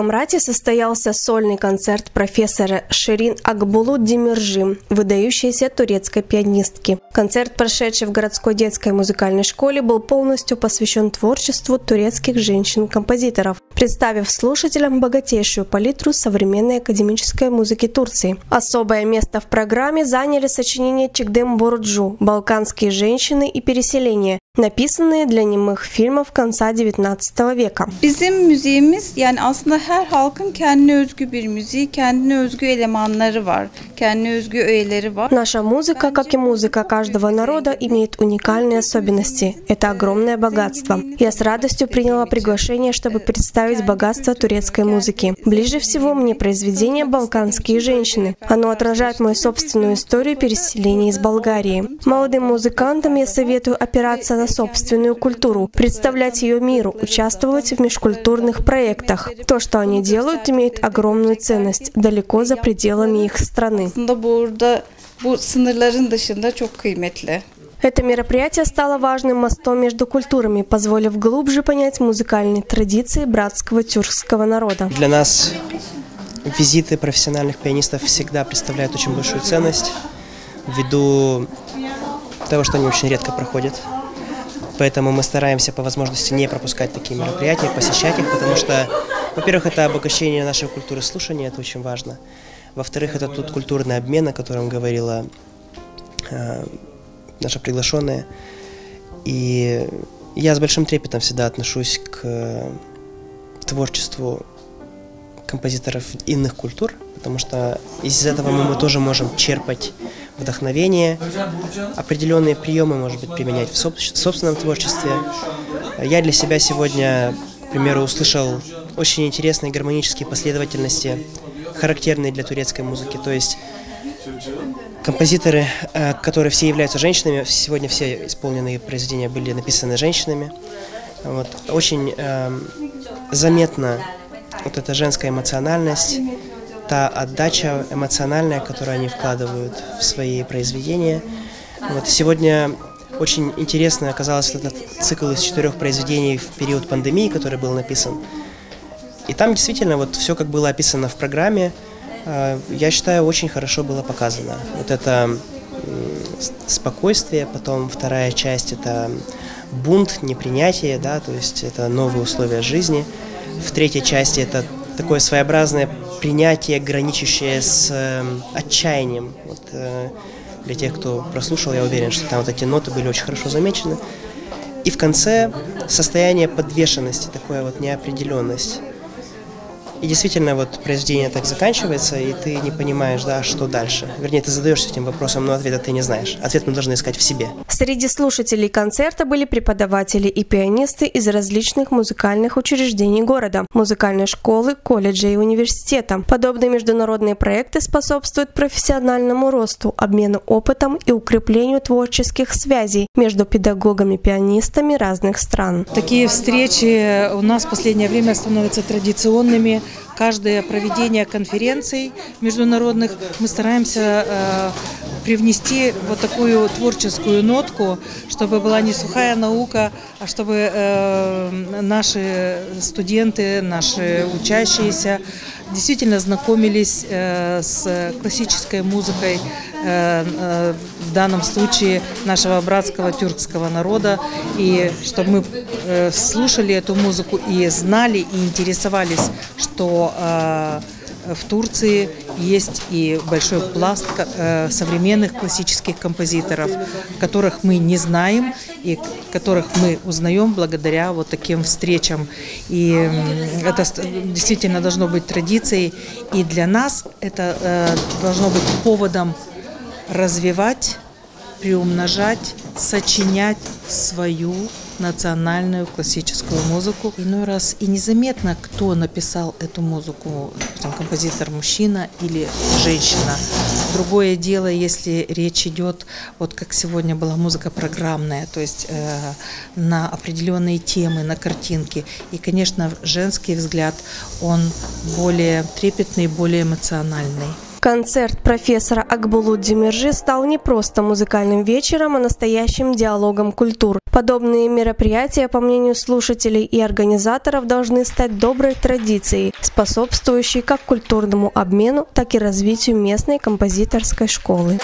Камрате состоялся сольный концерт профессора Ширин Акбулут Демиржи, выдающейся турецкой пианистки. Концерт, прошедший в городской детской музыкальной школе, был полностью посвящен творчеству турецких женщин-композиторов, представив слушателям богатейшую палитру современной академической музыки Турции. Особое место в программе заняли сочинения Чикдем Боруджу «Балканские женщины и переселение», написанные для немых фильмов конца XIX века. Bizim müziğimiz, yani aslında her halkın kendine özgü bir müziği, kendine özgü elemanları var, kendine özgü öğeleri var. Наша музыка, как и музыка каждого народа, имеет уникальные особенности. Это огромное богатство. Я с радостью приняла приглашение, чтобы представить богатство турецкой музыки. Ближе всего мне произведение «Балканские женщины». Оно отражает мою собственную историю переселения из Болгарии. Молодым музыкантам я советую опираться на собственную культуру, представлять ее миру, участвовать в межкультурных проектах. То, что они делают, имеет огромную ценность, далеко за пределами их страны. Это мероприятие стало важным мостом между культурами, позволив глубже понять музыкальные традиции братского тюркского народа. Для нас визиты профессиональных пианистов всегда представляют очень большую ценность, ввиду того, что они очень редко проходят. Поэтому мы стараемся по возможности не пропускать такие мероприятия, посещать их, потому что, во-первых, это обогащение нашей культуры слушания, это очень важно. Во-вторых, это тот культурный обмен, о котором говорила наша приглашенная. И я с большим трепетом всегда отношусь к творчеству композиторов иных культур, потому что из этого мы тоже можем черпать вдохновение, определенные приемы, может быть, применять в собственном творчестве. Я для себя сегодня, к примеру, услышал очень интересные гармонические последовательности, характерные для турецкой музыки. То есть композиторы, которые все являются женщинами, сегодня все исполненные произведения были написаны женщинами. Вот. Очень заметна вот эта женская эмоциональность, та отдача эмоциональная, которую они вкладывают в свои произведения. Вот сегодня очень интересно оказалось этот цикл из 4 произведений в период пандемии, который был написан. И там действительно вот все, как было описано в программе, я считаю, очень хорошо было показано. Вот это спокойствие, потом вторая часть – это бунт, непринятие, да, то есть это новые условия жизни. В третьей части это такое своеобразное принятие, граничащее с отчаянием. Вот, для тех, кто прослушал, я уверен, что там вот эти ноты были очень хорошо замечены. И в конце состояние подвешенности, такая вот неопределенность. И действительно, вот произведение так заканчивается, и ты не понимаешь, да, что дальше. Вернее, ты задаешься этим вопросом, но ответа ты не знаешь. Ответ мы должны искать в себе. Среди слушателей концерта были преподаватели и пианисты из различных музыкальных учреждений города, музыкальной школы, колледжа и университета. Подобные международные проекты способствуют профессиональному росту, обмену опытом и укреплению творческих связей между педагогами-пианистами разных стран. Такие встречи у нас в последнее время становятся традиционными. Каждое проведение конференций международных мы стараемся привнести вот такую творческую нотку, чтобы была не сухая наука, а чтобы наши студенты, наши учащиеся действительно знакомились с классической музыкой, в данном случае нашего братского тюркского народа, и чтобы мы слушали эту музыку и знали, и интересовались, что в Турции есть и большой пласт современных классических композиторов, которых мы не знаем и которых мы узнаем благодаря вот таким встречам. И это действительно должно быть традицией, и для нас это должно быть поводом развивать, приумножать, сочинять свою национальную классическую музыку. Иной раз и незаметно, кто написал эту музыку, композитор мужчина или женщина. Другое дело, если речь идет, вот как сегодня была музыка программная, то есть на определенные темы, на картинки. И, конечно, женский взгляд, он более трепетный, более эмоциональный. Концерт профессора Акбулут Демиржи стал не просто музыкальным вечером, а настоящим диалогом культур. Подобные мероприятия, по мнению слушателей и организаторов, должны стать доброй традицией, способствующей как культурному обмену, так и развитию местной композиторской школы.